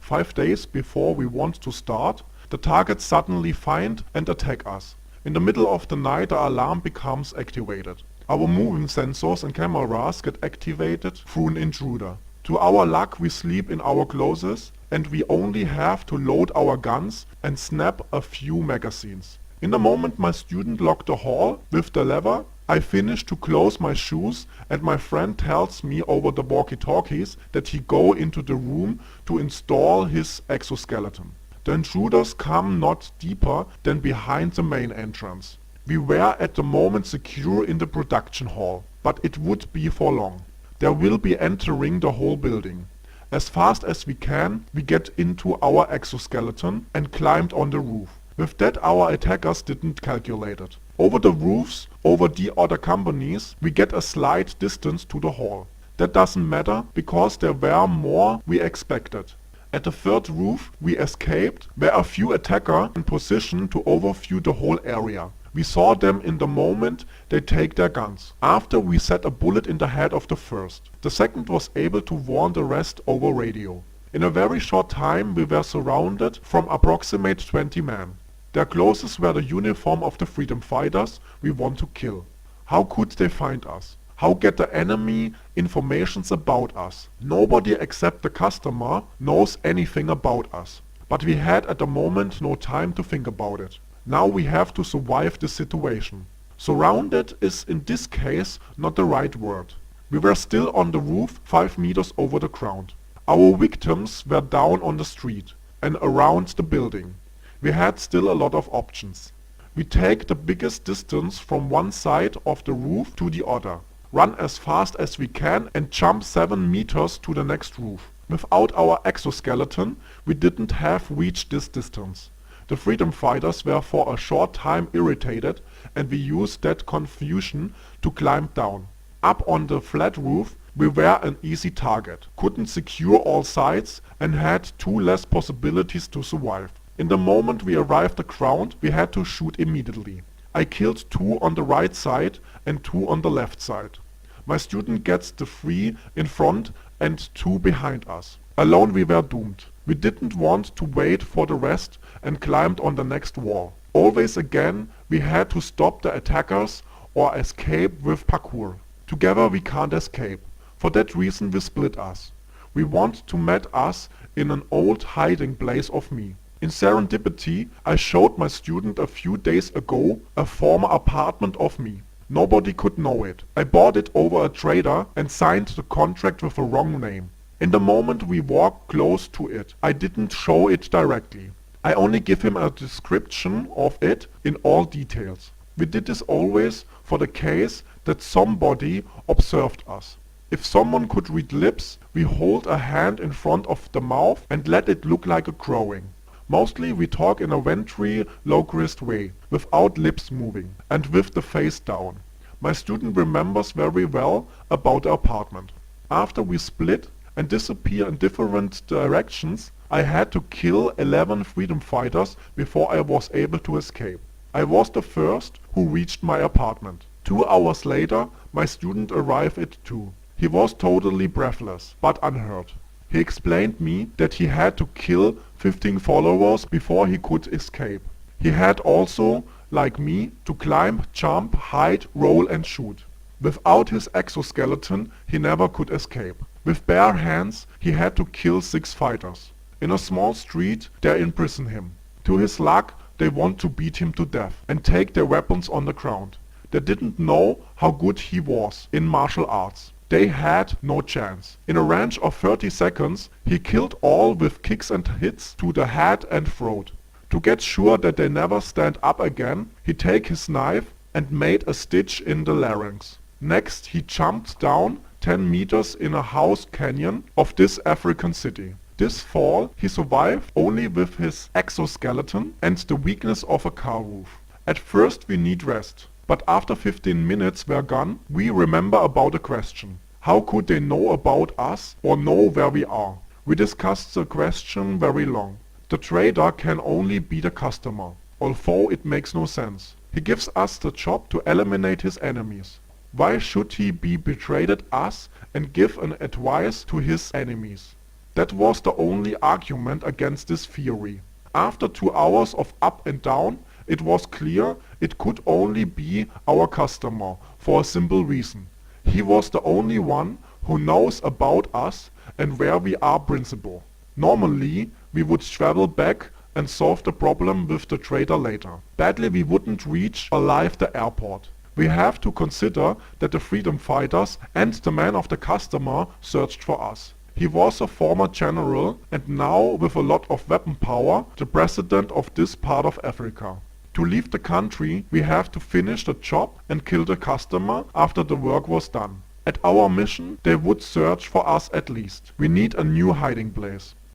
5 days before we want to start, the targets suddenly find and attack us. In the middle of the night the alarm becomes activated. Our moving sensors and cameras get activated through an intruder. To our luck we sleep in our clothes and we only have to load our guns and snap a few magazines. In the moment my student locked the hall with the lever, I finish to close my shoes and my friend tells me over the walkie-talkies that he go into the room to install his exoskeleton. The intruders come not deeper than behind the main entrance. We were at the moment secure in the production hall, but it would be for long. There will be entering the whole building. As fast as we can, we get into our exoskeleton and climbed on the roof. With that our attackers didn't calculate it. Over the roofs, over the other companies, we get a slight distance to the hall. That doesn't matter because there were more we expected. At the third roof we escaped, where a few attackers in position to overview the whole area. We saw them in the moment they take their guns. After we set a bullet in the head of the first. The second was able to warn the rest over radio. In a very short time we were surrounded from approximate 20 men. Their clothes were the uniform of the freedom fighters we want to kill. How could they find us? How get the enemy informations about us? Nobody except the customer knows anything about us. But we had at the moment no time to think about it. Now we have to survive the situation. Surrounded is in this case not the right word. We were still on the roof 5 meters over the ground. Our victims were down on the street and around the building. We had still a lot of options. We take the biggest distance from one side of the roof to the other, run as fast as we can and jump 7 meters to the next roof. Without our exoskeleton we didn't have reached this distance. The freedom fighters were for a short time irritated and we used that confusion to climb down. Up on the flat roof we were an easy target, couldn't secure all sides and had 2 less possibilities to survive. In the moment we arrived at the ground we had to shoot immediately. I killed 2 on the right side and 2 on the left side. My student gets the 3 in front and 2 behind us. Alone we were doomed. We didn't want to wait for the rest and climbed on the next wall. Always again we had to stop the attackers or escape with parkour. Together we can't escape. For that reason we split us. We want to meet us in an old hiding place of me. In serendipity I showed my student a few days ago a former apartment of me. Nobody could know it. I bought it over a trader and signed the contract with a wrong name. In the moment we walked close to it, I didn't show it directly. I only give him a description of it in all details. We did this always for the case that somebody observed us. If someone could read lips, we hold a hand in front of the mouth and let it look like a crowing. Mostly we talk in a ventriloquist way, without lips moving, and with the face down. My student remembers very well about the apartment. After we split and disappear in different directions, I had to kill 11 freedom fighters before I was able to escape. I was the first who reached my apartment. 2 hours later, my student arrived at 2. He was totally breathless, but unhurt. He explained me that he had to kill 15 followers before he could escape. He had also, like me, to climb, jump, hide, roll and shoot. Without his exoskeleton he never could escape. With bare hands he had to kill 6 fighters. In a small street they imprison him. To his luck they want to beat him to death and take their weapons on the ground. They didn't know how good he was in martial arts. They had no chance. In a range of 30 seconds he killed all with kicks and hits to the head and throat. To get sure that they never stand up again, he take his knife and made a stitch in the larynx. Next he jumped down 10 meters in a house canyon of this African city. This fall he survived only with his exoskeleton and the weakness of a car roof. At first we need rest, but after 15 minutes were gone, we remember about a question. How could they know about us or know where we are? We discussed the question very long. The trader can only be the customer, although it makes no sense. He gives us the job to eliminate his enemies. Why should he be betrayed us and give an advice to his enemies? That was the only argument against this theory. After 2 hours of up and down, it was clear it could only be our customer, for a simple reason. He was the only one who knows about us and where we are principal. Normally, we would travel back and solve the problem with the trader later. Badly we wouldn't reach alive the airport. We have to consider that the freedom fighters and the man of the customer searched for us. He was a former general and now, with a lot of weapon power, the president of this part of Africa. To leave the country, we have to finish the job and kill the customer after the work was done. At our mission, they would search for us at least. We need a new hiding place.